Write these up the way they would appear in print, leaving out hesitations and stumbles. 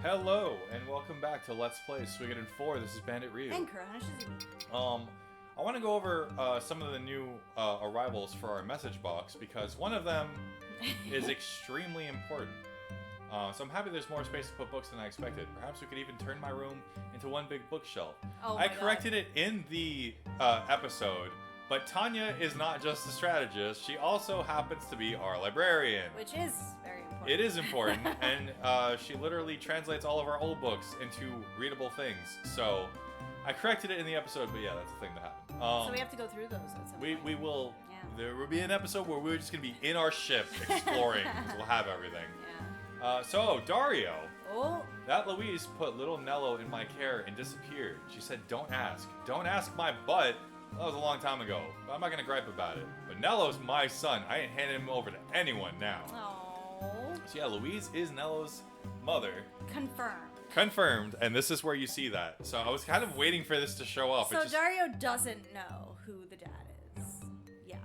Hello, and welcome back to Let's Play Suikoden 4. This is Bandit Ryu. And Kurana Shizumi. I want to go over some of the new arrivals for our message box, because one of them is extremely important. So I'm happy there's more space to put books than I expected. Perhaps we could even turn my room into one big bookshelf. Oh I corrected it in the episode, but Tanya is not just a strategist, she also happens to be our librarian. Which is very important. It is important, and she literally translates all of our old books into readable things. So I corrected it in the episode, but yeah, that's the thing that happened. So we have to go through those at some point. We will. Yeah. There will be an episode where we're just gonna be in our ship exploring, because we'll have everything. Yeah. So Dario. Oh. That Louise put little Nello in my care and disappeared. She said, "Don't ask. Don't ask my butt." That was a long time ago, but I'm not gonna gripe about it. But Nello's my son. I ain't handing him over to anyone now. Oh. So yeah, Louise is Nello's mother. Confirmed. Confirmed, and this is where you see that. So I was kind of waiting for this to show up. So Dario doesn't know who the dad is. Yeah.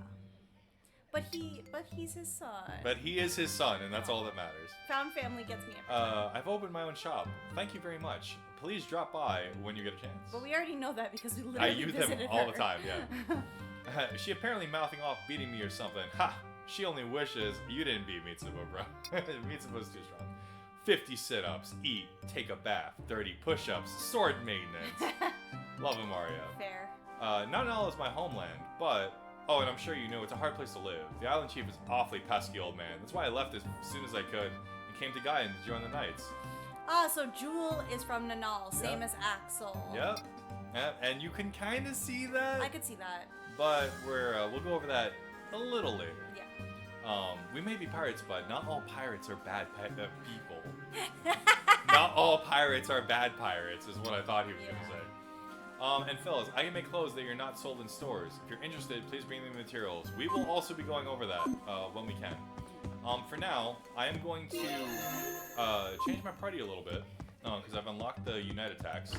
But he's his son. But he is his son, and that's all that matters. Found family gets me every time. I've opened my own shop. Thank you very much. Please drop by when you get a chance. But we already know that because we I literally use them visited all her. the time, yeah. She apparently mouthing off beating me or something. Ha! She only wishes you didn't beat Mitsuba, bro. Mitsuba's too strong. 50 sit-ups, eat, take a bath, 30 push-ups, sword maintenance. Love him, Mario. Fair. Not all is my homeland, but... Oh, and I'm sure you know it's a hard place to live. The island chief is awfully pesky old man. That's why I left as soon as I could and came to Gaia to join the knights. Ah, so Jewel is from Nanal, same as Axel. Yep. Yep. And you can kind of see that. I could see that. But we'll go over that a little later. Yeah. We may be pirates, but not all pirates are bad people. Not all pirates are bad pirates, is what I thought he was going to say. And Phyllis, I can make clothes that are not sold in stores. If you're interested, please bring me the materials. We will also be going over that when we can. For now, I am going to change my party a little bit, because I've unlocked the Unite attacks,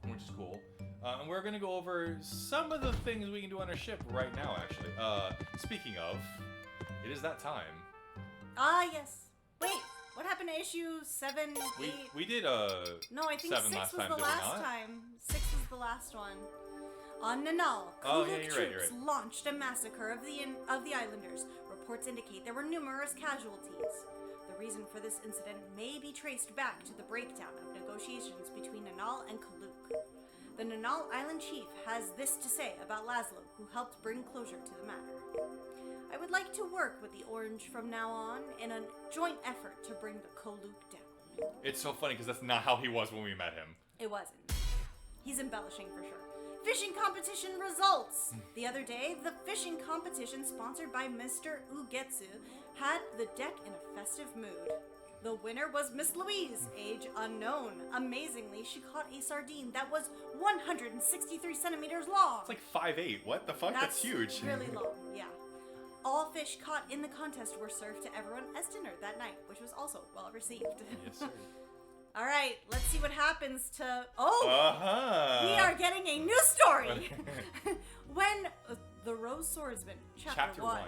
which is cool. And we're going to go over some of the things we can do on our ship right now, actually. Speaking of, it is that time. Ah, yes. Wait, what happened to issue 7, 8? We did No, I think 7 6 last was time, the did we last not? time. 6 was the last one. On Nanal, Oh, Kooluk yeah, you're right, troops launched a massacre of the islanders. Reports indicate there were numerous casualties. The reason for this incident may be traced back to the breakdown of negotiations between Nanal and Kooluk. The Nanal Island chief has this to say about Laszlo, who helped bring closure to the matter. I would like to work with the Orange from now on in a joint effort to bring the Kooluk down. It's so funny because that's not how he was when we met him. It wasn't. He's embellishing for sure. Fishing competition results! The other day, the fishing competition sponsored by Mr. Ugetsu had the deck in a festive mood. The winner was Miss Louise, age unknown. Amazingly, she caught a sardine that was 163 centimeters long. It's like 5'8". What the fuck? That's huge. Really long, yeah. All fish caught in the contest were served to everyone as dinner that night, which was also well received. Yes, sir. All right, let's see what happens to... Oh! Uh-huh. We are getting a new story! When... the Rose Swordsman, Chapter 1.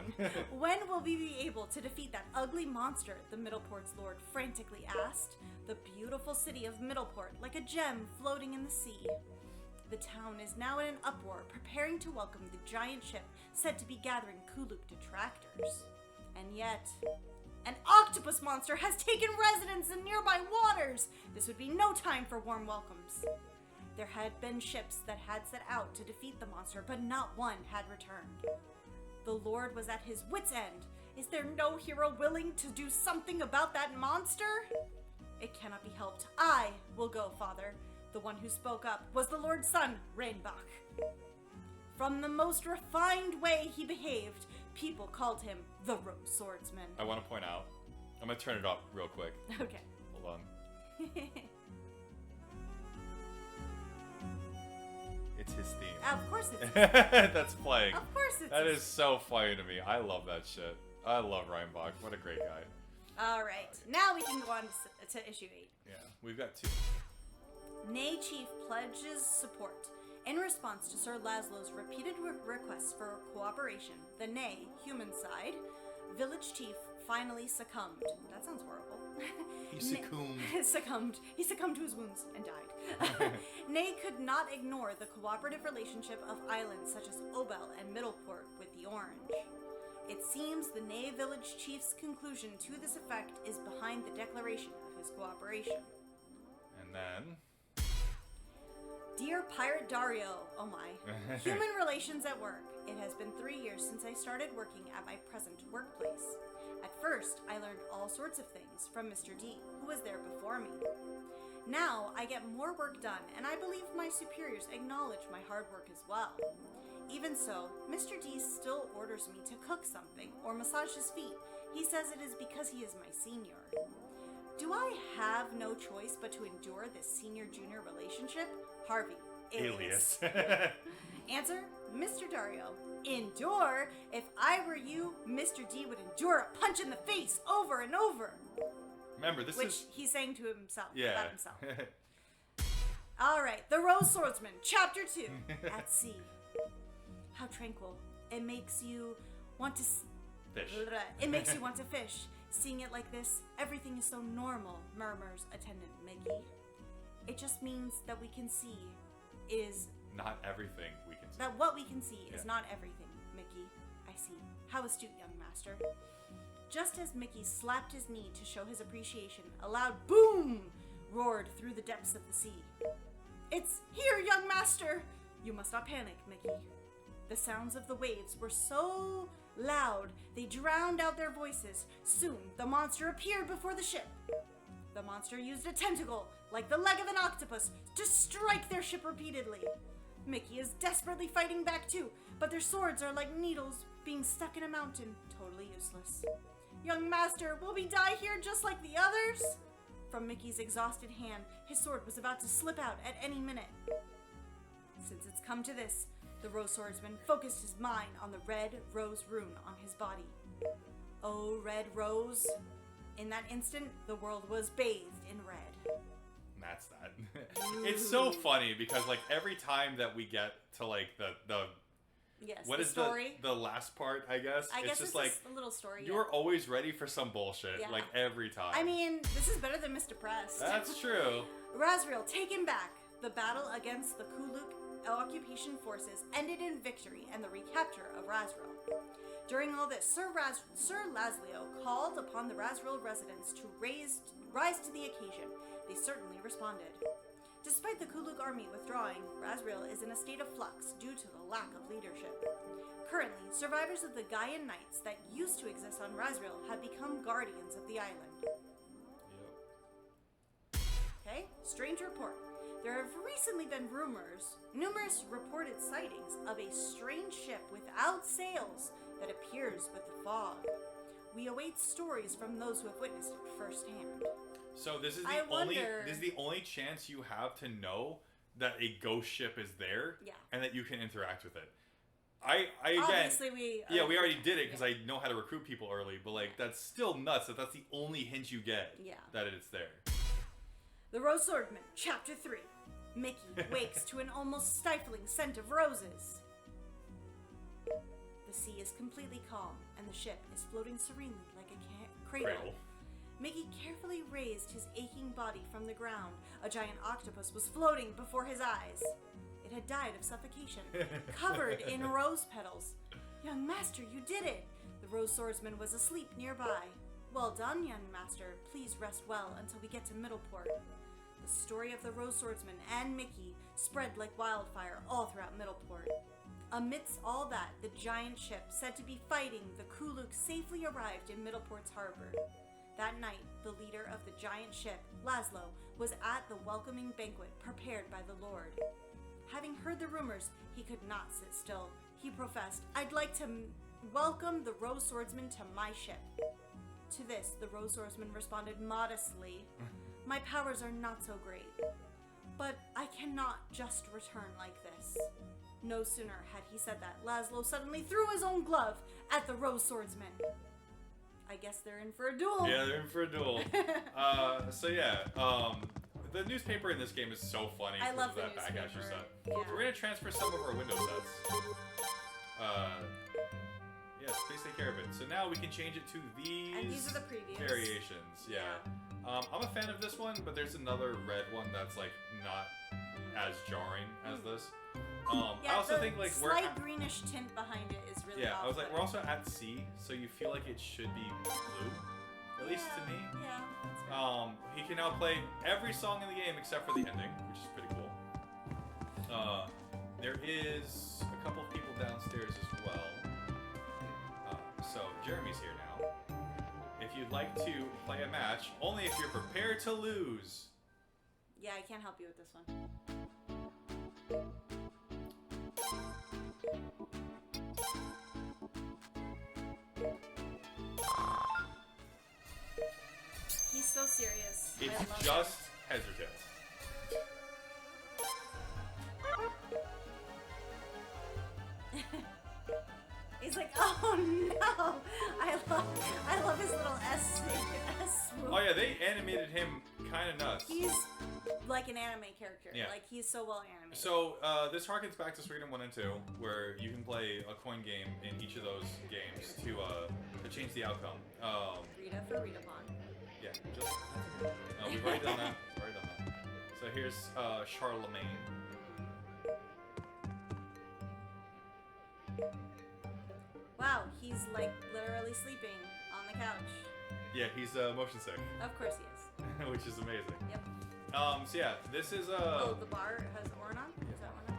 When will we be able to defeat that ugly monster? The Middleport's lord frantically asked. The beautiful city of Middleport, like a gem floating in the sea. The town is now in an uproar, preparing to welcome the giant ship said to be gathering Kooluk detractors. And yet... an octopus monster has taken residence in nearby waters! This would be no time for warm welcomes. There had been ships that had set out to defeat the monster, but not one had returned. The Lord was at his wit's end. Is there no hero willing to do something about that monster? It cannot be helped. I will go, Father. The one who spoke up was the Lord's son, Rainbach. From the most refined way he behaved, people called him the Rose Swordsman. I want to point out. I'm going to turn it up real quick. Okay. Hold on. It's his theme. Of course it's... That's playing. Of course it's... That is so funny to me. I love that shit. I love Reinbach. What a great guy. Alright, now we can go on to issue 8. Yeah, we've got 2. Nay Chief pledges support. In response to Sir Laszlo's repeated requests for cooperation, the Nay human side, village chief finally succumbed. That sounds horrible. He succumbed. He succumbed to his wounds and died. Nay could not ignore the cooperative relationship of islands such as Obel and Middleport with the Orange. It seems the Ney village chief's conclusion to this effect is behind the declaration of his cooperation. And then... Dear Pirate Dario, oh my, human relations at work. It has been 3 years since I started working at my present workplace. At first, I learned all sorts of things from Mr. D, who was there before me. Now, I get more work done, and I believe my superiors acknowledge my hard work as well. Even so, Mr. D still orders me to cook something or massage his feet. He says it is because he is my senior. Do I have no choice but to endure this senior-junior relationship? Harvey, alias. Answer, Mr. Dario. Endure? If I were you, Mr. D would endure a punch in the face over and over. Remember, this Which is... he's saying to himself, Yeah. about himself. Alright, The Rose Swordsman, Chapter 2, At Sea. How tranquil. It makes you want to... Fish. It makes you want to fish. Seeing it like this, everything is so normal, murmurs attendant Mickey. It just means that we can see is... Not everything we can see. That what we can see is not everything, Mickey. I see. How astute, young master. Just as Mickey slapped his knee to show his appreciation, a loud boom roared through the depths of the sea. It's here, young master! You must not panic, Mickey. The sounds of the waves were so loud, they drowned out their voices. Soon, the monster appeared before the ship. The monster used a tentacle, like the leg of an octopus, to strike their ship repeatedly. Mickey is desperately fighting back too, but their swords are like needles being stuck in a mountain, totally useless. Young master, will we die here just like the others? From Mickey's exhausted hand, his sword was about to slip out at any minute. Since it's come to this, the Rose Swordsman focused his mind on the red rose rune on his body. Oh, red rose. In that instant, the world was bathed in red. And that's that. It's so funny because like every time that we get to like the Yes, what the is story. the last part, I guess? I guess it's just it's like a little story. you're always ready for some bullshit, Yeah. like every time. I mean, this is better than Mr. Pressed. That's true. Razriel taken back. The battle against the Kooluk occupation forces ended in victory and the recapture of Razriel. During all this, Sir Laslio called upon the Razriel residents to rise to the occasion. They certainly responded. Despite the Kooluk army withdrawing, Razriel is in a state of flux due to the lack of leadership. Currently, survivors of the Gaian Knights that used to exist on Razriel have become guardians of the island. Yep. Okay, strange report. There have recently been numerous reported sightings of a strange ship without sails that appears with the fog. We await stories from those who have witnessed it firsthand. So this is I the only chance you have to know that a ghost ship is there, Yeah. and that you can interact with it. I again, Obviously, we already did it because I know how to recruit people early, but like that's still nuts that that's the only hint you get. Yeah. That it's there. The Rose Swordman, Chapter 3. Mickey wakes to an almost stifling scent of roses. The sea is completely calm, and the ship is floating serenely like a cradle. Mickey carefully raised his aching body from the ground. A giant octopus was floating before his eyes. It had died of suffocation, covered in rose petals. Young master, you did it! The Rose Swordsman was asleep nearby. Well done, young master. Please rest well until we get to Middleport. The story of the Rose Swordsman and Mickey spread like wildfire all throughout Middleport. Amidst all that, the giant ship said to be fighting the Kooluk safely arrived in Middleport's harbor. That night, the leader of the giant ship, Laszlo, was at the welcoming banquet prepared by the Lord. Having heard the rumors, he could not sit still. He professed, "I'd like to welcome the Rose Swordsman to my ship." To this, the Rose Swordsman responded modestly, "My powers are not so great, but I cannot just return like this." No sooner had he said that, Laszlo suddenly threw his own glove at the Rose Swordsman. I guess they're in for a duel. Yeah, they're in for a duel. The newspaper in this game is so funny. I love the that back-asher newspaper. stuff. Yeah. We're gonna transfer some of our window sets. Yes, please take care of it. So now we can change it to these. And these are the previous variations. Yeah. I'm a fan of this one, but there's another red one that's like not as jarring as this. I also think like slight greenish tint behind it is really I was like, we're also at sea, so you feel like it should be blue, at least to me. Yeah, that's fair. He can now play every song in the game except for the ending, which is pretty cool. There is a couple of people downstairs as well. So Jeremy's here now. If you'd like to play a match, only if you're prepared to lose. Yeah, I can't help you with this one. He's so serious. It's just heads or tails. He's like, oh no! I love his little S swoop. Oh yeah, they animated him kind of nuts. He's like an anime character. Yeah. Like he's so well animated. So this harkens back to Suikoden 1 and 2, where you can play a coin game in each of those games to change the outcome. Rita for Rita Pon. Yeah, just we've already done that. So here's Charlemagne. Wow, he's like literally sleeping on the couch. Yeah, he's motion sick. Of course he is. Which is amazing. Yep. So yeah, this is Oh, the bar has Orin on? Is that one?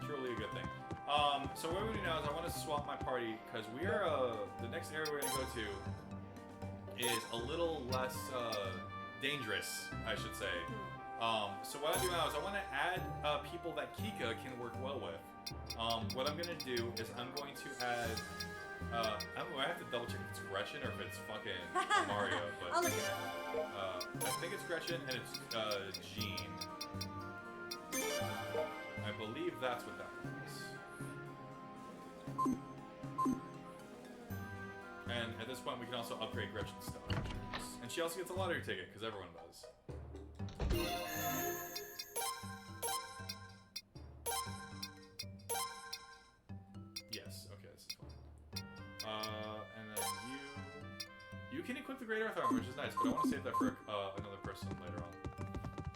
truly a good thing. So what we're gonna do now is I want to swap my party because we are the next area we're gonna go to is a little less dangerous, I should say. So what I do now is I want to add people that Kika can work well with. What I'm gonna do is I'm going to add. I have to double check if it's Gretchen or if it's fucking Mario, but I'll look it up. I think it's Gretchen and it's Jean. I believe that's what that was. And at this point, we can also upgrade Gretchen's stuff. And she also gets a lottery ticket, because everyone does. Yes, okay, this is fine. And then you can equip the Great Earth Armor, which is nice, but I want to save that for another person later on.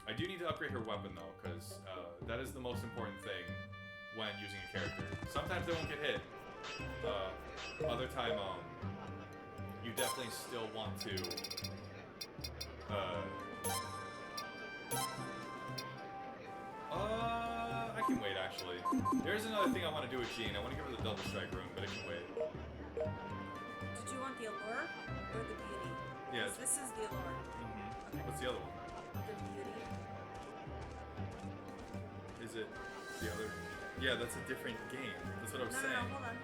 I do need to upgrade her weapon, though, because that is the most important thing when using a character. Sometimes they won't get hit. Other time, you definitely still want to I can wait, actually. There's another thing I want to do with Jean. I want to give her the double strike rune, but it can wait. Did you want the allure or the beauty? Yes. This is the allure. Okay. What's the other one? The beauty. Is it the other? Yeah, that's a different game. That's what I was saying. No, hold on.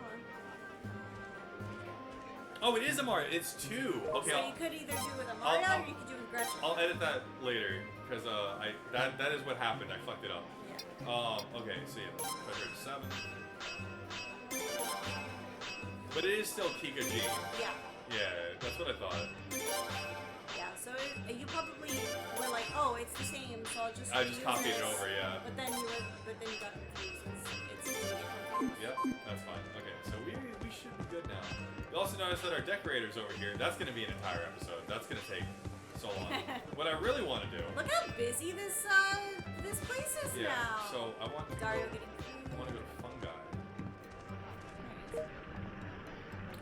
Oh, it is a Mario. It's two. Okay. So you could either do it with a Mario or you could do it with Gretchen. I'll edit that later because that is what happened. I fucked it up. Yeah. Okay. So yeah, let's put her to 7. But it is still Kika G. Yeah. Yeah, that's what I thought. Yeah. So you probably were like, oh, it's the same, so I'll just. I just copied it over. Yeah. But then you got confused. It's different. Yep, that's fine. Okay, so we should be good now. You also notice that our decorators over here, that's going to be an entire episode. That's going to take so long. What I really want to do... Look how busy this place is now. So I want to Dario go, getting food. I want to go to Fungi.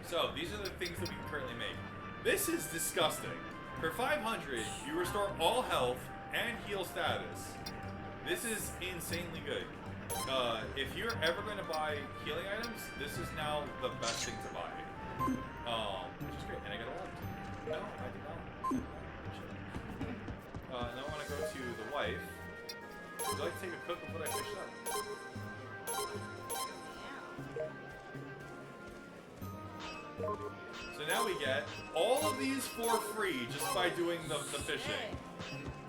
So these are the things that we can currently make. This is disgusting. For 500, you restore all health and heal status. This is insanely good. If you're ever going to buy healing items, this is now the best thing to buy. Which is great. And I got a lot. No, I did not. Now I want to go to the wife. Would you like to take a cook of what I fished up? So now we get all of these for free just by doing the fishing.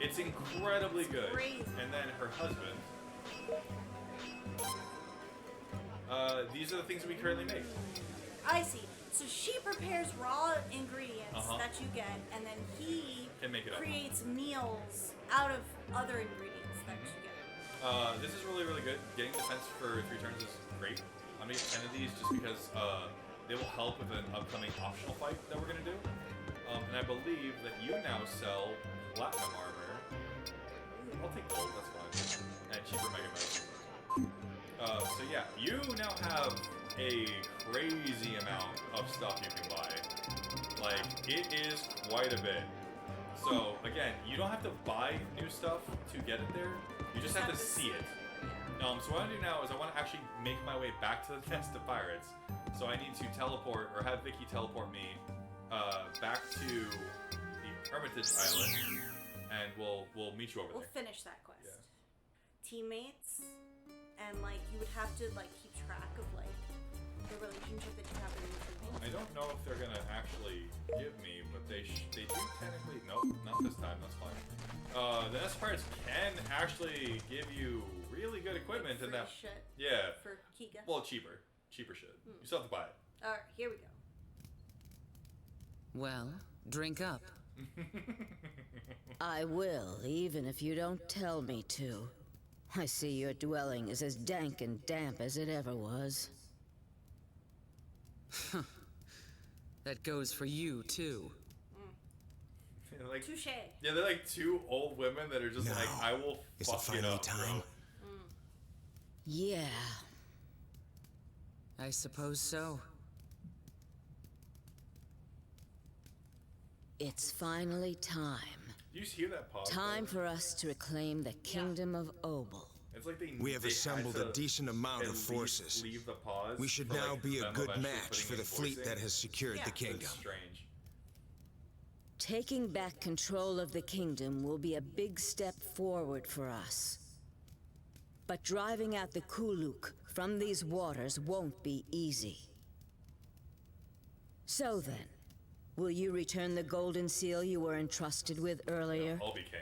It's incredibly good. Crazy. And then her husband. These are the things that we currently make. I see. So she prepares raw ingredients that you get, and then he Can make it up. creates meals out of other ingredients that you get. This is really, really good. Getting defense for 3 turns is great. I'm gonna get 10 of these just because they will help with an upcoming optional fight that we're gonna do. And I believe that you now sell platinum armor. I'll take gold, that's fine. And cheaper mega medicine. So yeah, you now have a crazy amount of stuff you can buy. Like, it is quite a bit. So again, you don't have to buy new stuff to get it there. You just have to see it. So what I want to do now is I want to actually make my way back to the nest of pirates. So I need to teleport, or have Vicky teleport me back to the Hermitage Island, and we'll meet you over there. We'll finish that quest. Yeah. Teammates, and like you would have to like keep track of like the relationship that you have with your teammates. I don't know if they're gonna actually give me, but they do technically. Nope, not this time. That's fine. The Nest Pirates can actually give you really good equipment like in that. Shit Yeah. for Kika. Well, cheaper shit. You still have to buy it. All right, here we go. Well, drink up. I will, even if you don't tell me to. I see your dwelling is as dank and damp as it ever was. That goes for you, too. Like, Touche. yeah, they're like two old women that are just like, I will fuck it up, bro. Yeah. I suppose so. It's finally time. Do you hear that pause? Time for us to reclaim the kingdom of Obel. It's like We have assembled a decent amount of forces. Leave the pause We should for, now like, be a them good eventually match putting for in the fleet voicing. that has secured the It's kingdom. strange. Taking back control of the kingdom will be a big step forward for us. But driving out the Kooluk from these waters won't be easy. So then, will you return the golden seal you were entrusted with earlier? I'll be king.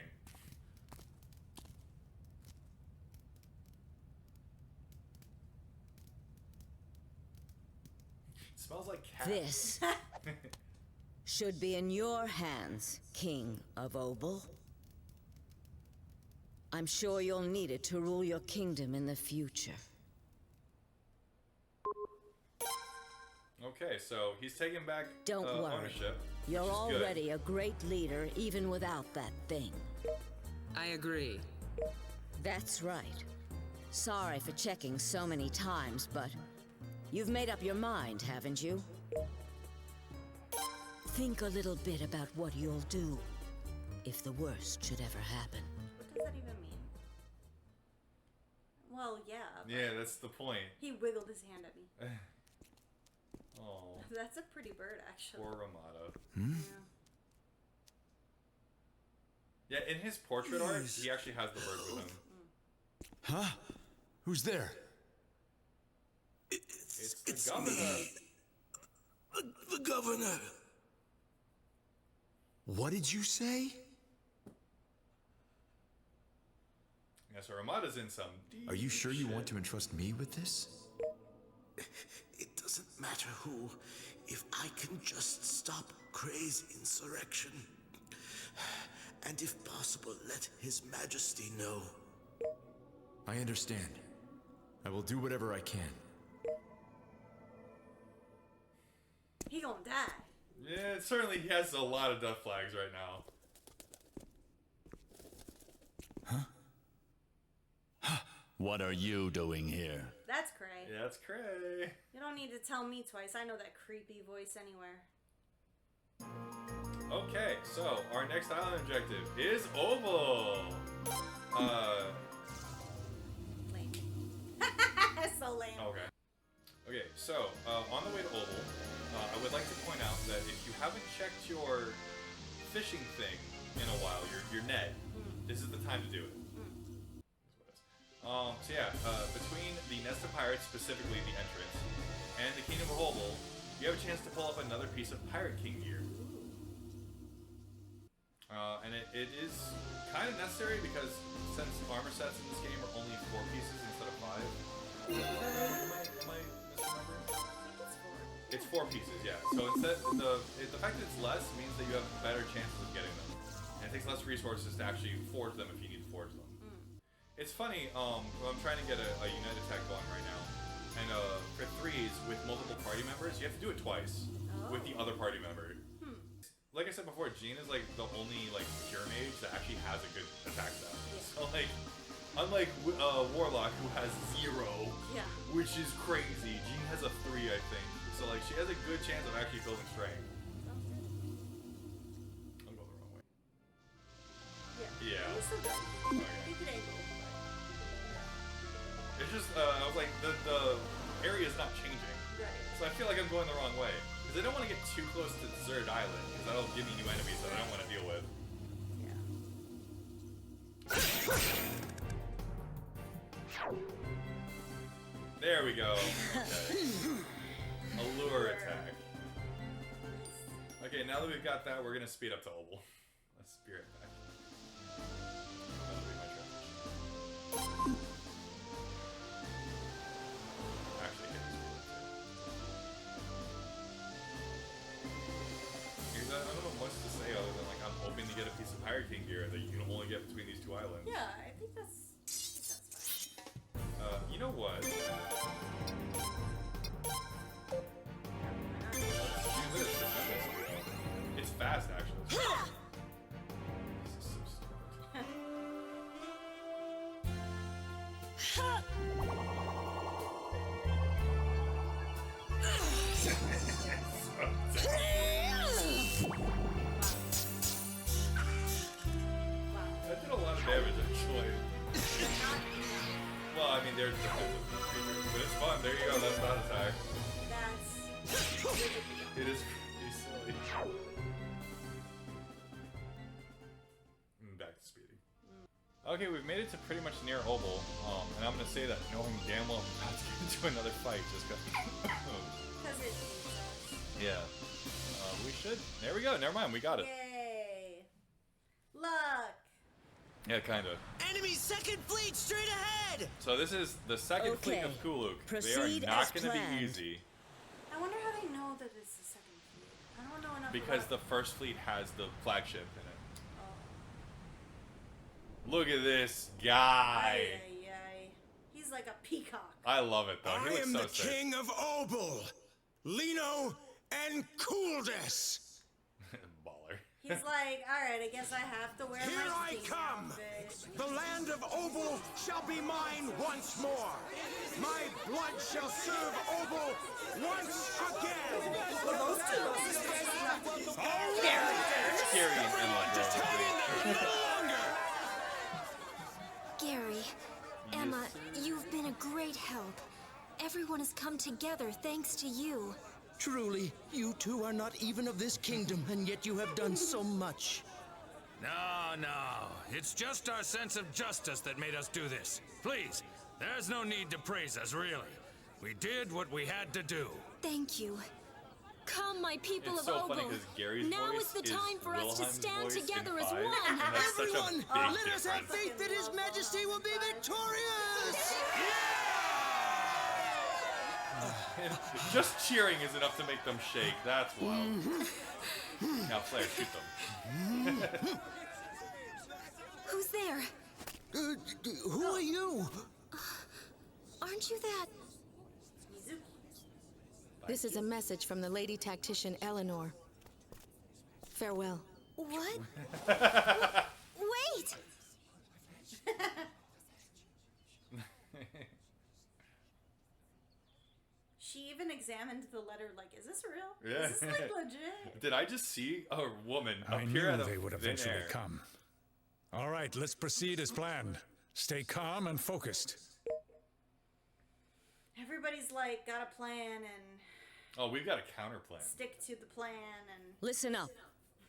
It smells like cat. This should be in your hands, King of Obel. I'm sure you'll need it to rule your kingdom in the future. Okay, so he's taking back Don't worry. ownership. You're which is good. already a great leader, even without that thing. I agree. That's right. Sorry for checking so many times, but you've made up your mind, haven't you? Think a little bit about what you'll do if the worst should ever happen. What does that even mean? Well, yeah. But Yeah, that's the point. he wiggled his hand at me. Oh, That's a pretty bird, actually. poor Ramada. Yeah. Yeah, in his portrait art, he actually has the bird with him. Huh? Who's there? It's the governor. The governor. What did you say? Yeah, so Ramada's in some deep Are you sure you shit. want to entrust me with this? It doesn't matter who, if I can just stop Kray's insurrection. And if possible, let His Majesty know. I understand. I will do whatever I can. He gonna die. Yeah, certainly he has a lot of death flags right now. What are you doing here? That's Cray. Yeah, that's cray. You don't need to tell me twice. I know that creepy voice anywhere. Okay, so our next island objective is Obel. Lame. So lame. Okay. Okay, so on the way to Obel, I would like to point out that if you haven't checked your fishing thing in a while, your net, this is the time to do it. So yeah, between the Nest of Pirates, specifically the entrance, and the Kingdom of Obel, you have a chance to pull up another piece of Pirate King gear. And it is kind of necessary because since armor sets in this game are only 4 pieces instead of 5. Am I misremembering? It's 4 pieces, yeah. So instead, the fact that it's less means that you have better chances of getting them. And it takes less resources to actually forge them if you need to forge them. It's funny, I'm trying to get a unit attack going right now. And for 3s with multiple party members, you have to do it twice with the other party member. Like I said before, Jean is like the only like pure mage that actually has a good attack stat. So like, unlike Warlock who has 0, which is crazy. Jean has a 3, I think. So like, she has a good chance of actually building strength. I'm going the wrong way. Yeah. Okay. You could angle. It's just I was like the area is not changing. Right. So I feel like I'm going the wrong way. Because I don't want to get too close to Desert Island, because that'll give me new enemies that I don't want to deal with. Yeah. There we go. Okay. Allure attack. Okay, now that we've got that, we're going to speed up to Obel. Let's spirit back. That'll be my transition. Actually, I can't I don't know much to say other than like I'm hoping to get a piece of Pirate King gear that you can only get between these 2 islands. Yeah, I think that's fine. You know what? Let's do this. It's fast actually. This is so stupid. That did a lot of damage actually. Well, I mean, there's different creatures, but it's fun. There you go. That's not attack. It is pretty silly. Back to speedy. Okay, we've made it to pretty much near Obel, and I'm gonna say that knowing damn well I'm about to get into another fight just because. Yeah. We should. There we go. Never mind. We got it. Yay! Luck. Yeah, kind of. Enemy second fleet straight ahead! So this is the second fleet of Kooluk. They Proceed are not as going to be planned. easy. I wonder how they know that it's the second fleet. I don't know enough Because the about first fleet has the flagship in it. Look at this guy. Ay, ay, ay. He's like a peacock. I love it though. I He looks am so the sick. king of Obel, Lino and Kooluk. Baller. He's like, alright, I guess I have to wear Here my I king come! outfit. The land of Obel shall be mine once more. My blood shall serve Obel once again. Scary and like Just hang in there a little longer. Gary, Emma, you've been a great help. Everyone has come together thanks to you. Truly, you two are not even of this kingdom, and yet you have done so much. No, no. It's just our sense of justice that made us do this. Please, there's no need to praise us, really. We did what we had to do. Thank you. Come, my people It's of so funny Obel. because Gary's Now voice is the is time for us to Wilhelm's stand voice in together as 5, one. and that's such a Everyone, big let us have difference. faith that His Majesty will be victorious! Just cheering is enough to make them shake. That's wild. Now, Flair, shoot them. Who's there? Who are you? Aren't you that? This is a message from the Lady Tactician Eleanor. Farewell. What? Wait! She even examined the letter like, is this real? Yeah. Is this like legit? Did I just see a woman I appear knew out of they would thin eventually air? come. All right, let's proceed as planned. Stay calm and focused. Everybody's like, got a plan and Oh, we've got a counter plan. stick to the plan and... Listen up.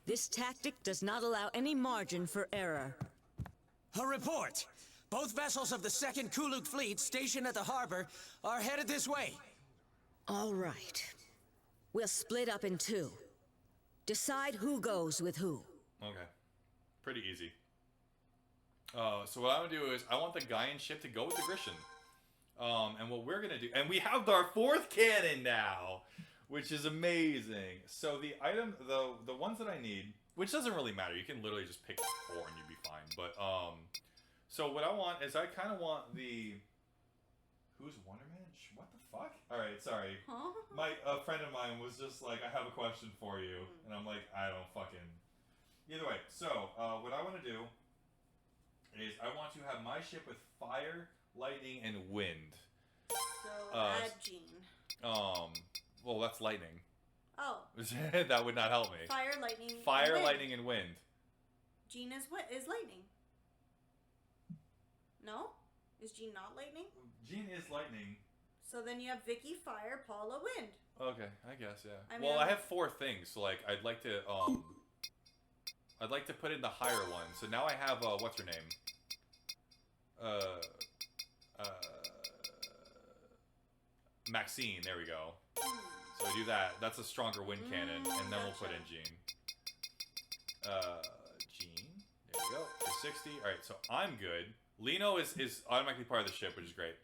This tactic does not allow any margin for error. A report. Both vessels of the 2nd Kooluk Fleet stationed at the harbor are headed this way. All right. We'll split up in 2. Decide who goes with who. Okay. Pretty easy. So what I'm gonna do is I want the Gaian ship to go with the Grecian. And what we're gonna do, and we have our 4th cannon now, which is amazing. So the item, the ones that I need, which doesn't really matter. You can literally just pick 4 and you'd be fine. But so what I want is I kind of want the. Who's Wonderman? What the fuck? Alright, sorry. Huh? A friend of mine was just like, I have a question for you. And I'm like, I don't fucking... Either way, so, what I want to do is I want to have my ship with fire, lightning, and wind. So, add Jean. Well, that's lightning. Oh. That would not help me. Fire, lightning, Fire, and wind. lightning, and wind. Jean is what? Is lightning. No? Is Jean not lightning? Jean is lightning. So then you have Vicky, fire, Paula, wind. Okay, I guess, yeah. I mean, I have 4 things, so like I'd like to put in the higher one. So now I have what's her name? Maxine, there we go. So we do that. That's a stronger wind cannon, and then we'll put in Jean. Jean, there we go. 60. Alright, so I'm good. Lino is automatically part of the ship, which is great.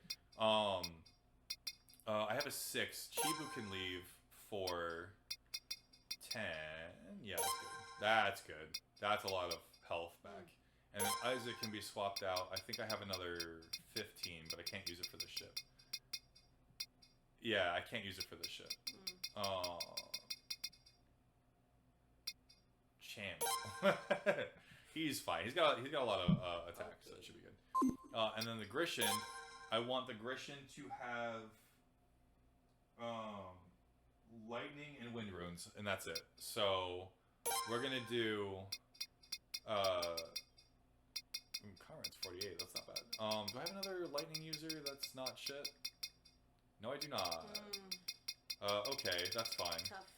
I have a 6. Chibu can leave for 10. Yeah, that's good. That's good. That's a lot of health back. And then Isaac can be swapped out. I think I have another 15, but I can't use it for the ship. Yeah, I can't use it for the ship. Champ. He's fine. He's got a lot of attacks, so that should be good. And then the Grishin, I want the Grishin to have lightning and wind runes, and that's it. So we're gonna do Conrad's 48, that's not bad. Do I have another lightning user that's not shit? No, I do not. Okay, that's fine. Tough.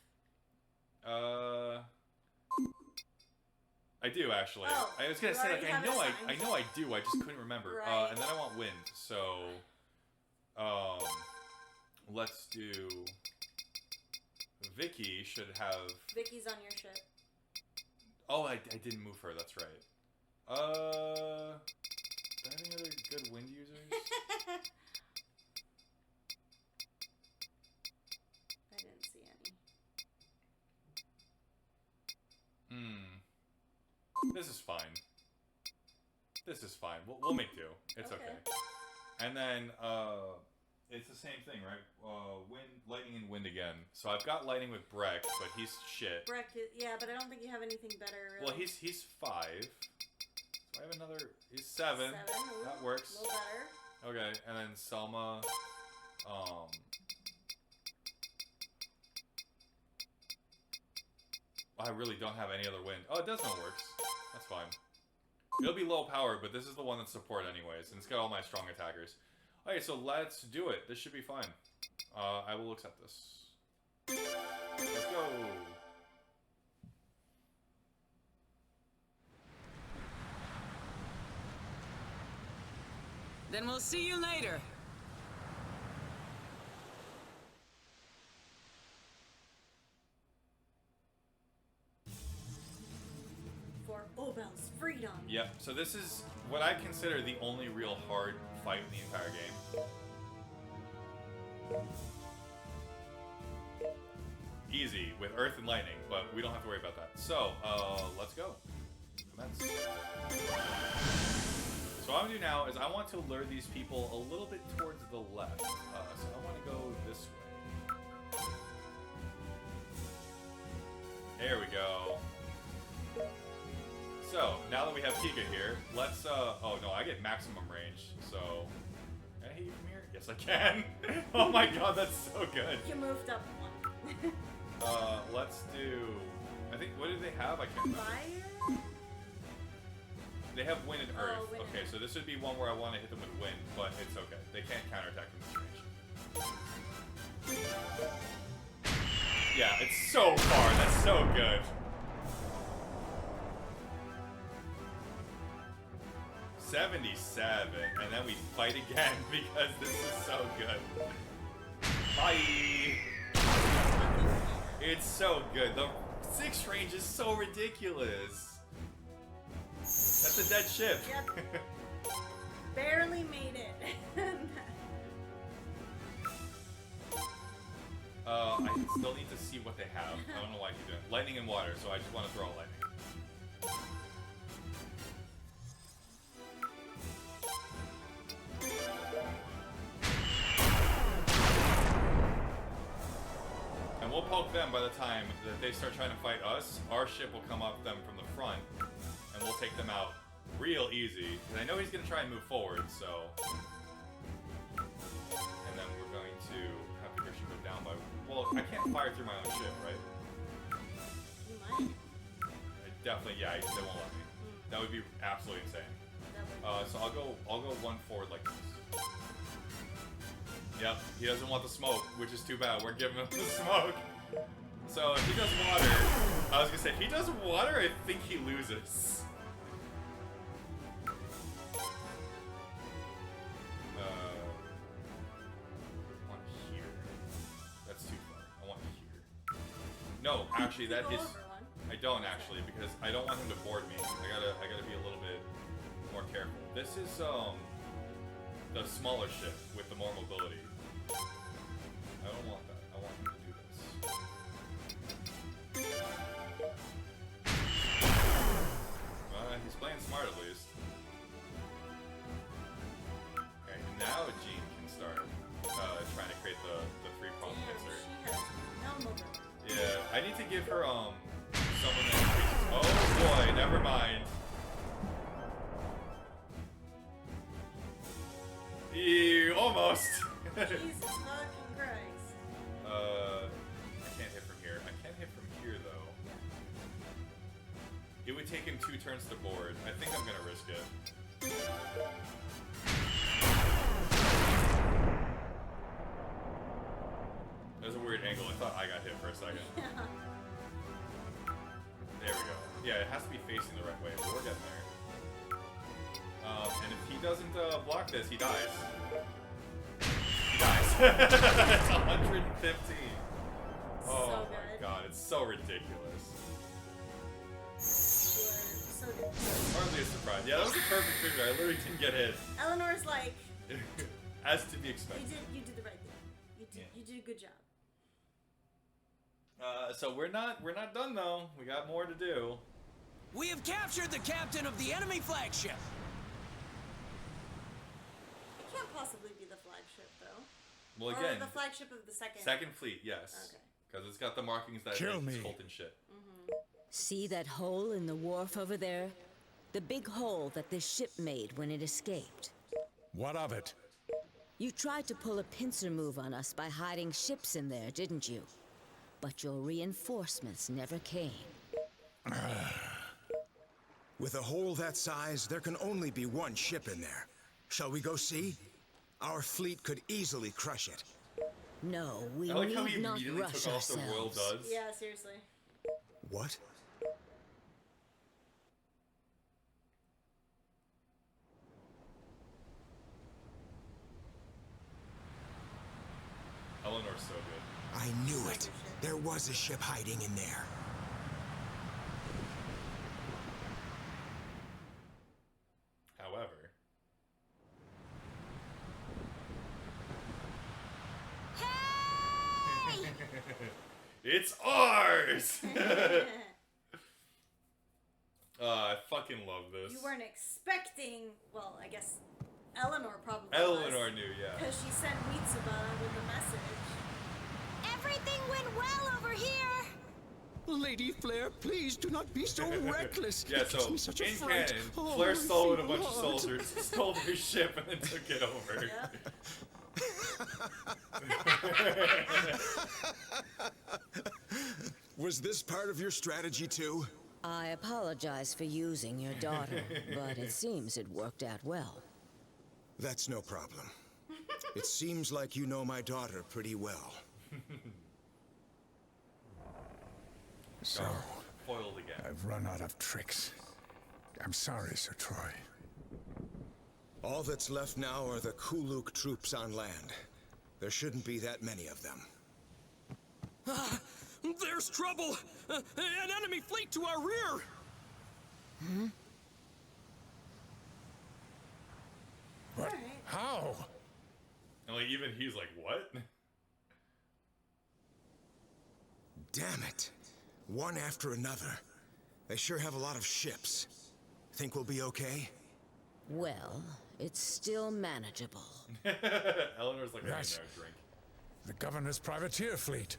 I do actually. Oh, I was gonna say like I know I do. I just couldn't remember. Right. And then I want wind. So, let's do. Vicky should have. Vicky's on your ship. Oh, I didn't move her. That's right. Do I have any other good wind users? I didn't see any. This is fine. This is fine. We'll make do. It's okay. And then it's the same thing, right? Wind, lightning, and wind again. So I've got lightning with Breck, but he's shit. Breck, yeah, but I don't think you have anything better. Really. Well, he's 5. So I have another. He's 7. Ooh, That works. A little better. Okay, and then Selma. I really don't have any other wind. Oh, it does no works. That's fine. It'll be low power, but this is the one that's support anyways, and it's got all my strong attackers. Okay, so let's do it. This should be fine. I will accept this. Let's go. Then we'll see you later. For Obel's freedom. Yep, so this is what I consider the only real hard fight in the entire game. Easy, with earth and lightning, but we don't have to worry about that. So, let's go. Commence. So what I'm gonna do now is I want to lure these people a little bit towards the left. So I want to go this way. There we go. So, now that we have Pika here, let's, oh no, I get maximum range, so... Can I hit you from here? Yes, I can! Oh my god, that's so good! You moved up one. Let's do... I think, what do they have? I can't remember. Fire? They have wind and earth. Wind okay, so this would be one where I want to hit them with wind, but it's okay. They can't counterattack from this range. Yeah, it's so far, that's so good! 77, and then we fight again because this is so good. Bye! It's so good. The 6 range is so ridiculous. That's a dead ship. Yep. Barely made it. I still need to see what they have. I don't know why I keep doing it. Lightning and water, so I just want to throw lightning. poke them by the time that they start trying to fight us, our ship will come up them from the front, and we'll take them out real easy. And I know he's going to try and move forward, so... And then we're going to have the Hershey go down by... Well, I can't fire through my own ship, right? You might. Definitely, yeah, they won't let me. That would be absolutely insane. So I'll go one forward like this. Yep, he doesn't want the smoke, which is too bad. We're giving him the smoke. So if he does water, I was gonna say, if he does water, I think he loses. One here. That's too far. I want here. No, actually, that is. I don't actually, because I don't want him to board me. I gotta be a little bit more careful. This is the smaller ship with the more mobility. I don't want that. I want him to do this. He's playing smart at least. Okay, now Jean can start trying to create the three-prong pincer. Yeah, I need to give her someone that increases. Oh boy, never mind. Ew, almost. Jesus fucking Christ. I can't hit from here. I can't hit from here though. It would take him 2 turns to board. I think I'm gonna risk it. That was a weird angle. I thought I got hit for a second. There we go. Yeah, it has to be facing the right way, but we're getting there. And if he doesn't block this, he dies. He dies. It's 115. Oh my god, it's so ridiculous. So good. Hardly a surprise. Yeah, that was a perfect figure. I literally didn't get hit. Eleanor's like... As to be expected. You did the right thing. You did a good job. So we're not done though. We got more to do. We have captured the captain of the enemy flagship. It can't possibly be the flagship though. Well, again, or the flagship of the second fleet, yes. Okay. Because it's got the markings that Kill me. Colton shit. See that hole in the wharf over there? The big hole that this ship made when it escaped. What of it? You tried to pull a pincer move on us by hiding ships in there, didn't you? But your reinforcements never came. With a hole that size, there can only be one ship in there. Shall we go see? Our fleet could easily crush it. No, we I like how he need not immediately rush took off the royal ourselves. duds. Yeah, seriously. What? Eleanor's so good. I knew it. There was a ship hiding in there. However, Hey! it's ours. I fucking love this. You weren't expecting... Well, I guess Eleanor probably Eleanor knew, yeah. Because she sent Mitsuba with the message. Everything went well over here. Lady Flair, please do not be so reckless. Yeah, It gives so me such a in fright. canon, Oh, Flair my stole with a feeble bunch of heart. soldiers, stole their ship, and then took it over. Was this part of your strategy too? I apologize for using your daughter, but it seems it worked out well. That's no problem. It seems like you know my daughter pretty well. So, Foiled again. I've run out of tricks. I'm sorry, Sir Troy. All that's left now are the Kooluk troops on land. There shouldn't be that many of them. There's trouble! An enemy fleet to our rear! What? Alright. How? And like even he's like, what? Damn it. One after another. They sure have a lot of ships. Think we'll be okay? Well, it's still manageable. Eleanor's like, I need Yes. a drink. The governor's privateer fleet.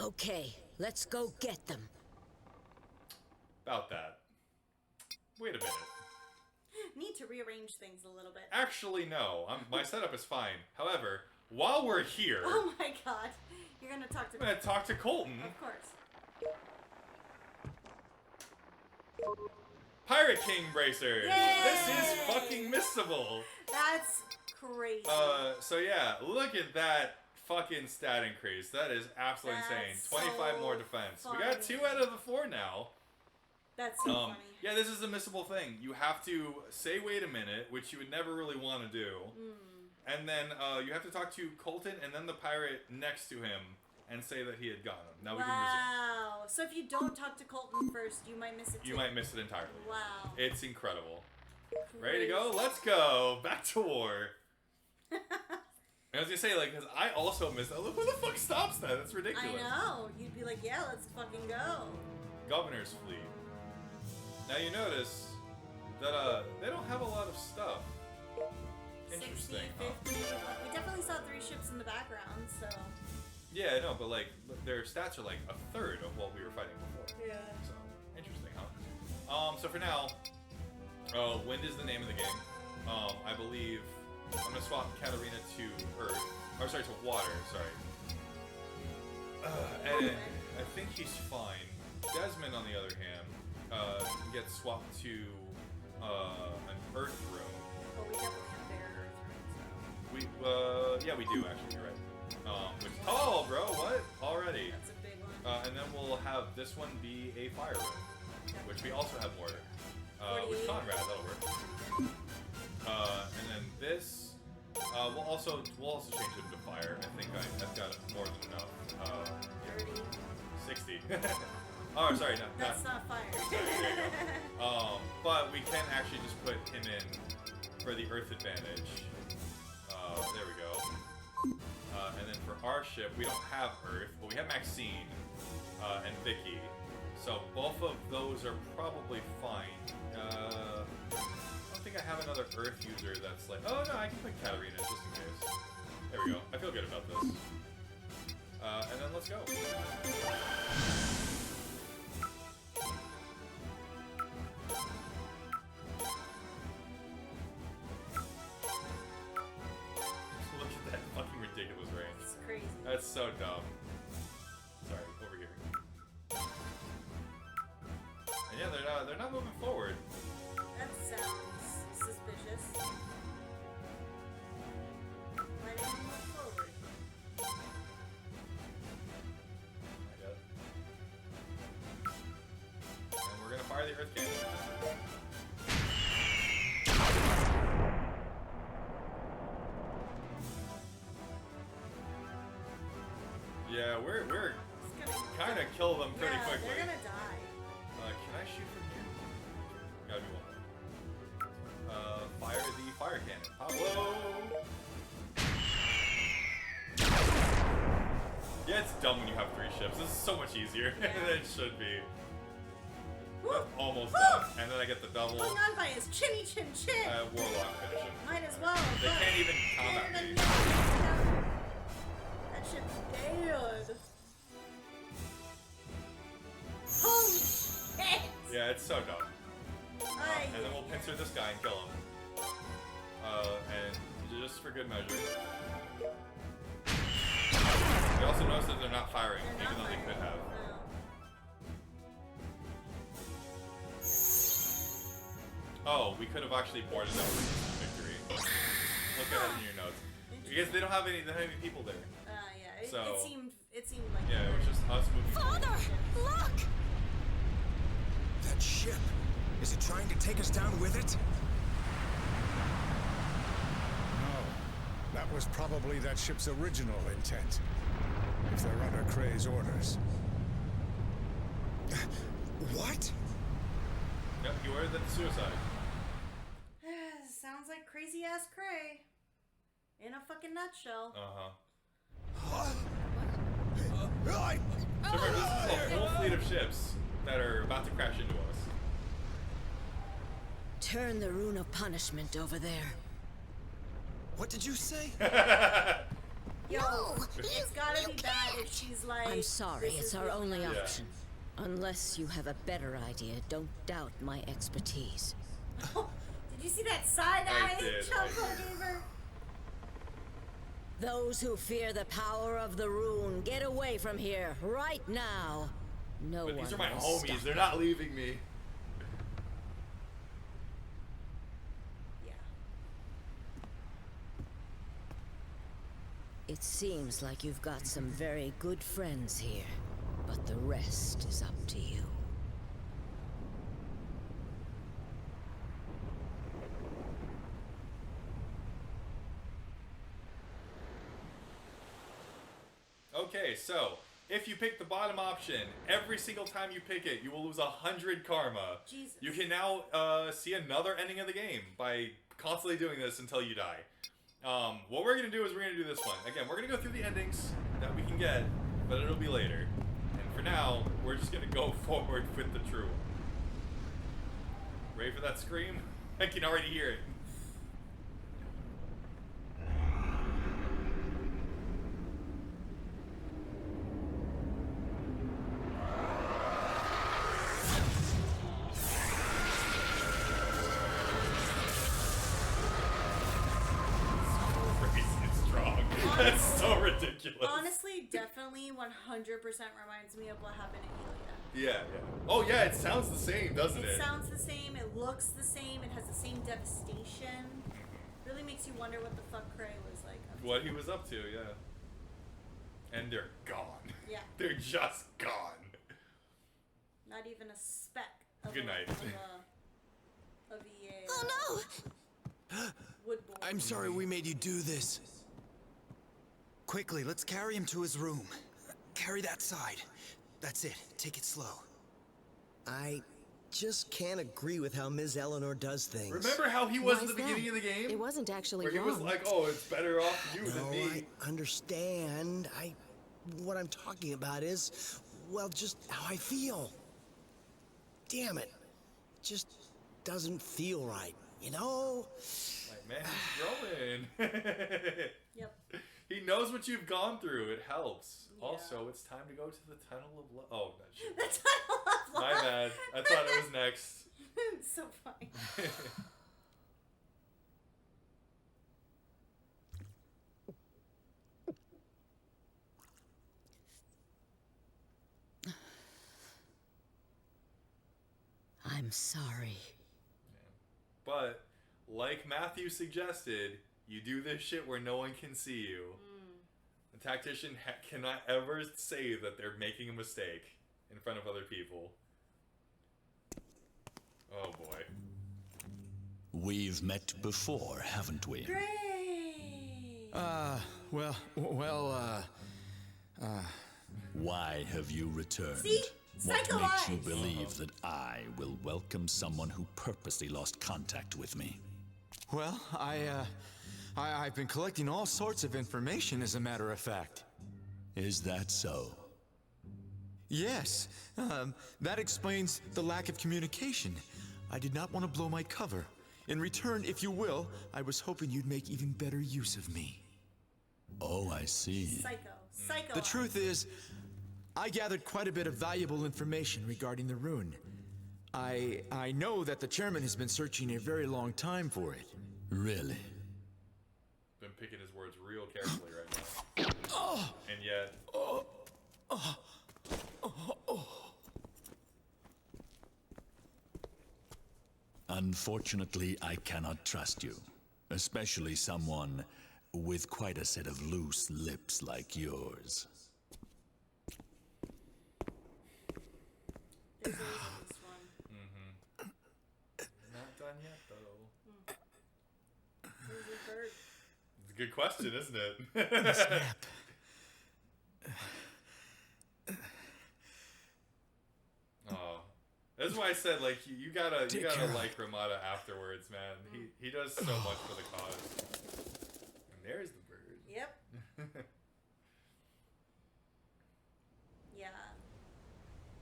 Okay, let's go get them. About that. Wait a minute. Need to rearrange things a little bit. Actually, no. My setup is fine. However, while we're here... Oh my god. You're gonna talk to... I'm gonna talk to Colton. Of course. Pirate King Bracers! Yay! This is fucking missable! That's crazy. So yeah, look at that fucking stat increase. That is absolutely insane. 25 so more defense. funny. We got 2 out of the 4 now. That's so funny. Yeah, this is a missable thing. You have to say wait a minute, which you would never really want to do. And then you have to talk to Colton and then the pirate next to him and say that he had gotten him. Now we can resume. Wow. So if you don't talk to Colton first, you might miss it too. You might miss it entirely. Wow. It's incredible. Ready to go? Let's go. Back to war. I was gonna say, like, because I also missed that. Look, who the fuck stops that? That's ridiculous. I know. You'd be like, yeah, let's fucking go. Governor's fleet. Now you notice that they don't have a lot of stuff. Interesting. 60, 50. We definitely saw 3 ships in the background, so. Yeah, I know, but like their stats are like a third of what we were fighting before. Yeah. So interesting, huh? So for now, wind is the name of the game. I believe I'm gonna swap Katarina to Earth. Or sorry, to water. Sorry. And I think he's fine. Desmond, on the other hand, gets swapped to an Earth room. Oh, we definitely have their Earth room, so. Yeah, we do actually. You're right. Which, oh, bro, what? Already. That's a big one. And then we'll have this one be a fire room, which we also have mortar. With Conrad, that'll work. And then this, we'll also change it to fire. I think I've got more than enough. 30. 60. Oh, sorry, no, That's not fire. Sorry, there you go. But we can actually just put him in for the Earth advantage. There we go. And then for our ship, we don't have Earth, but we have Maxine and Vicky. So both of those are probably fine. I don't think I have another Earth user that's like... Oh, no, I can put Katarina just in case. There we go. I feel good about this. And then let's go. Look at that fucking ridiculous range. It's crazy. That's so dumb. Sorry, over here. And yeah, they're not moving forward. That sounds suspicious. Why didn't you move forward? And we're gonna fire the Earth cannon. Yeah, we're kind of kill them pretty quickly. They're gonna die. Can I shoot from here? Gotta be one. Fire the fire cannon. Pablo! Yeah, it's dumb when you have 3 ships. This is so much easier than it should be. That's almost done. And then I get the double. Hung on by his chinny chin chin. Warlock finish him. Might as well. They can't even combat me. That shit's dead. Holy shit! Yeah, it's so dumb. And then we'll pincer this guy and kill him. And just for good measure. You also notice that they're not firing, even though they could have. Oh, we could have actually boarded that with victory. Look at it in your notes. Because they don't have any people there. Yeah. So, it seemed like. Yeah, it was just us moving. Father, look! That ship, is it trying to take us down with it? No. That was probably that ship's original intent. If they're under Kray's orders. What? Yep, you ordered them to suicide. Sounds like crazy ass Cray. In a fucking nutshell. So remember, this is a whole fleet of ships that are about to crash into us. Turn the rune of punishment over there. What did you say? Yo, No, it's gotta be bad if she's like. I'm sorry, this it's is our the only only option. Unless you have a better idea, don't doubt my expertise. Did you see that side eye Choco gave her? Those who fear the power of the rune, get away from here right now. No But one these are my will homies. stop They're me. not leaving me. Yeah. It seems like you've got some very good friends here, but the rest is up to you. Okay, so if you pick the bottom option, every single time you pick it, you will lose 100 karma. Jesus. You can now see another ending of the game by constantly doing this until you die. What we're gonna do is we're gonna do this one. Again, we're gonna go through the endings that we can get, but it'll be later. And for now, we're just gonna go forward with the true one. Ready for that scream? I can already hear it. That's so ridiculous. Honestly, definitely 100% reminds me of what happened at Elia. Yeah, yeah. Oh yeah, it sounds the same, doesn't it? It sounds the same, it looks the same, it has the same devastation. Really makes you wonder what the fuck Cray was like. What he was up to, yeah. And they're gone. Yeah. They're just gone. Not even a speck of Good night. Of EA. Oh no! Woodboard. I'm sorry we made you do this. Quickly, let's carry him to his room. Carry that side. That's it. Take it slow. I just can't agree with how Ms. Eleanor does things. Remember how he was at the beginning of the game? It wasn't actually where he was wrong. like, oh, it's better off you than No, me. I understand. What I'm talking about is, well, just how I feel. Damn it. Just doesn't feel right, you know? Like, man, he's growing. Yep. He knows what you've gone through. It helps. Yeah. Also, it's time to go to the Tunnel of Love. Oh, that shit. The Tunnel of Love. My bad. I thought it was next. It's so funny. I'm sorry. But, like Matthew suggested, you do this shit where no one can see you. The tactician cannot ever say that they're making a mistake in front of other people. Oh boy. We've met before, haven't we? Great! Why have you returned? See? What Psycho makes you eyes. believe that I will welcome someone who purposely lost contact with me? Well, I've been collecting all sorts of information, as a matter of fact. Is that so? Yes. That explains the lack of communication. I did not want to blow my cover. In return, if you will, I was hoping you'd make even better use of me. Oh, I see. Psycho. The truth is, I gathered quite a bit of valuable information regarding the rune. I know that the chairman has been searching a very long time for it. Really? Been picking his words real carefully right now. And yet... Unfortunately, I cannot trust you. Especially someone with quite a set of loose lips like yours. There's always this one. Not done yet, though. Who's the bird? It's a good question, isn't it? Snap. Oh. That's why I said, like, you gotta like Ramada afterwards, man. He does so much for the cause. And there's the bird. Yep. Yeah.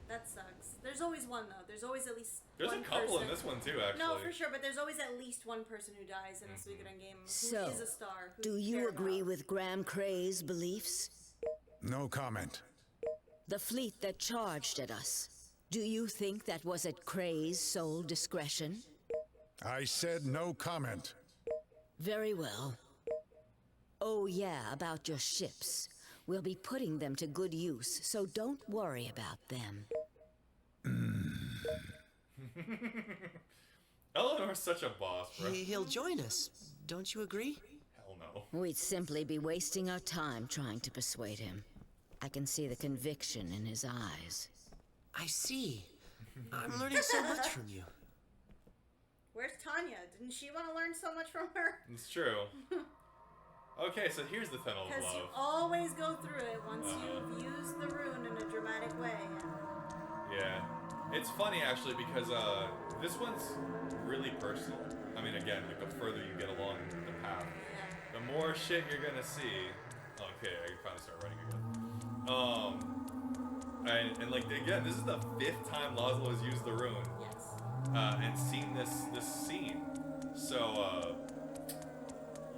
That sucks. There's always one though. There's always at least There's one a couple person. in this one too, actually. No, for sure, but there's always at least one person who dies in a Suikoden game who So, is a star. Who do you agree with Graham Cray's beliefs? No comment. The fleet that charged at us. Do you think that was at Cray's sole discretion? I said no comment. Very well. Oh yeah, about your ships. We'll be putting them to good use, so don't worry about them. Eleanor's such a boss, bro. He'll join us. Don't you agree? Hell no. We'd simply be wasting our time trying to persuade him. I can see the conviction in his eyes. I see. I'm learning so much from you. Where's Tanya? Didn't she want to learn so much from her? It's true. Okay, so here's the Tunnel of Because you Love. always go through it once you've used the rune in a dramatic way. Yeah. It's funny, actually, because this one's really personal. I mean, again, like, the further you get along the path, the more shit you're gonna see. Okay, I can finally start writing again. And like, again, this is the 5th time Laszlo has used the rune. Yes. And seen this scene. So,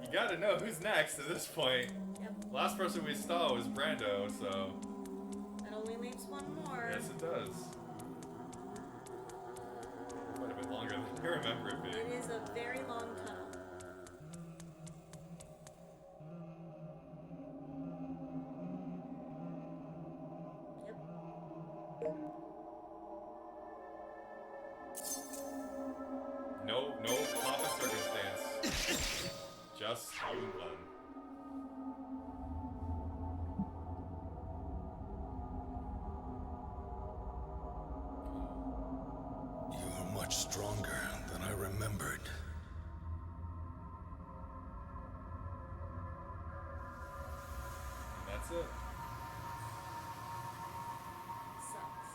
you gotta know who's next at this point. Yep. Last person we saw was Brando, so... It only leaves one more. Yes, it does. Quite a bit longer than I remember it being. It is a very long tunnel. No pomp and circumstance. Just you and Glenn. You're much stronger than I remembered. And that's it. Sucks.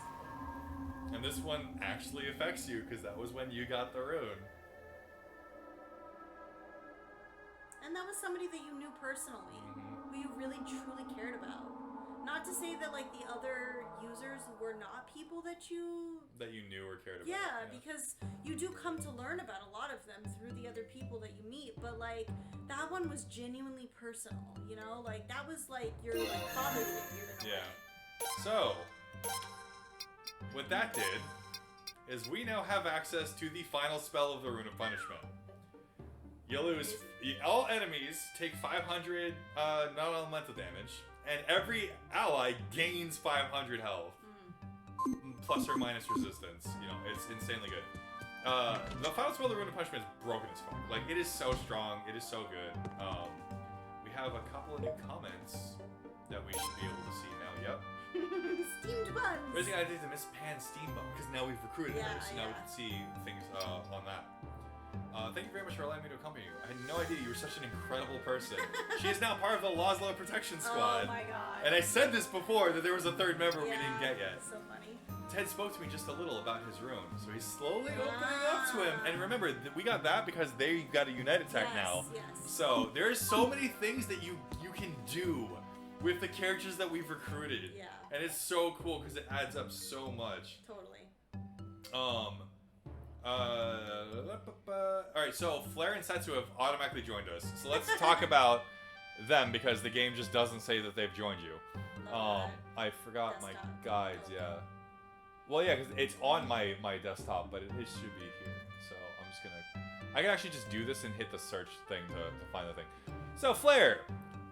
And this one actually affects you, because that was when you got the rune. And that was somebody that you knew personally, who you really truly cared about. Not to say that like the other users were not people that you knew or cared about. Yeah, because you do come to learn about a lot of them through the other people that you meet, but like that one was genuinely personal, you know? Like that was like your like father figure in a way. So, what that did is we now have access to the final spell of the Rune of Punishment. You lose... All enemies take 500 non-elemental damage, and every ally gains 500 health. Plus or minus resistance. You know, it's insanely good. The final spell of the Rune of Punishment is broken as fuck. Like, it is so strong. It is so good. We have a couple of new comments that we should be able to see now. Yep. Steamed buns! Basically, I did the Miss Pan Steamboat, because now we've recruited her, so now we can see things on that. Thank you very much for allowing me to accompany you. I had no idea you were such an incredible person. She is now part of the Laszlo Protection Squad. Oh my god. And I said this before, that there was a third member we didn't get yet. So funny. Ted spoke to me just a little about his rune, so he's slowly opening up to him. And remember, we got that because they got a Unite attack now. Yes. So there's so many things that you can do with the characters that we've recruited. Yeah. And it's so cool because it adds up so much. Totally. Alright, so Flare and Setsu have automatically joined us. So let's talk about them because the game just doesn't say that they've joined you. I forgot my guides, yeah. Well, yeah, because it's on my desktop, but it should be here. So I'm just gonna... I can actually just do this and hit the search thing to find the thing. So Flare,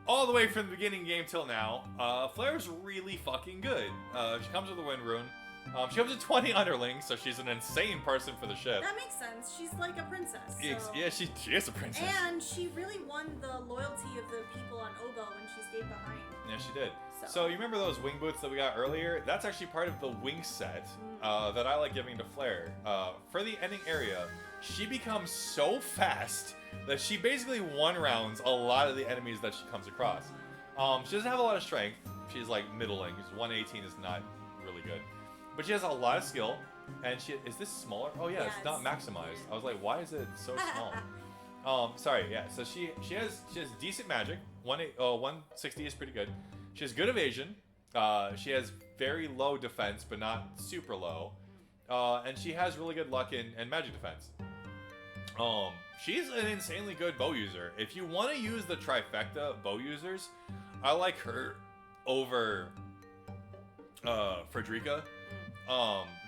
all the way from the beginning game till now, Flare's really fucking good. She comes with a wind rune. She comes with 20 underlings, so she's an insane person for the ship. That makes sense. She's like a princess. So. Yeah, she is a princess. And she really won the loyalty of the people on Obel when she stayed behind. Yeah, she did. So you remember those wing boots that we got earlier? That's actually part of the wing set that I like giving to Flare. For the ending area, she becomes so fast that she basically one-rounds a lot of the enemies that she comes across. She doesn't have a lot of strength. She's like middling. 118 is not really good. But she has a lot of skill, and is this smaller? Oh yeah, it's not maximized. I was like, why is it so small? Sorry, yeah. So she has decent magic. 160 is pretty good. She has good evasion. She has very low defense, but not super low. And she has really good luck and magic defense. She's an insanely good bow user. If you want to use the trifecta bow users, I like her over Frederica.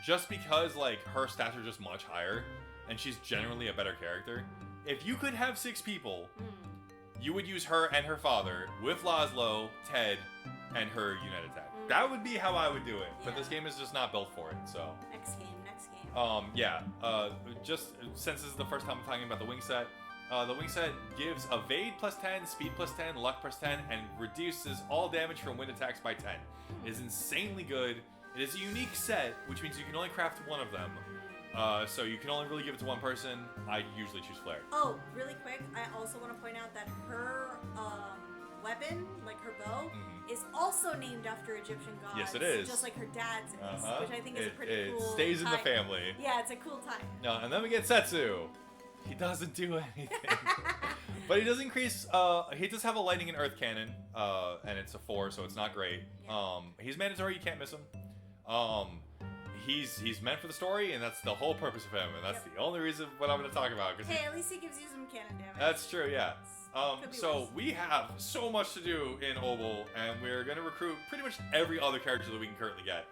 Just because like her stats are just much higher, and she's generally a better character. If you could have 6 people, you would use her and her father with Laszlo, Ted, and her unit attack. That would be how I would do it. But this game is just not built for it. So Next game. yeah. Just since this is the first time I'm talking about the wing set. The wing set gives evade +10, speed +10, luck +10, and reduces all damage from wind attacks by 10. It is insanely good. It is a unique set, which means you can only craft one of them. So you can only really give it to one person. I usually choose Flare. Oh, really quick, I also want to point out that her weapon, like her bow, is also named after Egyptian gods. Yes, it is. Just like her dad's is, which I think is a pretty cool. It stays in the tie. family. Yeah, it's a cool tie. No, and then we get Setsu. He doesn't do anything. But he does increase, he does have a lightning and earth cannon, and it's a 4, so it's not great. He's mandatory, you can't miss him. He's meant for the story, and that's the whole purpose of him, and that's the only reason what I'm going to talk about. Hey, at least he gives you some cannon damage. That's true, yeah. So worse. we have so much to do in Obel, and we're going to recruit pretty much every other character that we can currently get.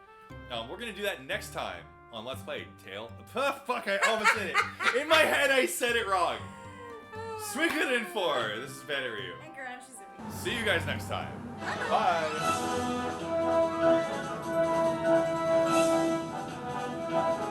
We're going to do that next time on Let's Play Tale. Fuck, I almost said it. In my head, I said it wrong. Suikoden 4. This is Bandit Ryu. And Garage Shizumi. See you guys next time. Bye. Bye.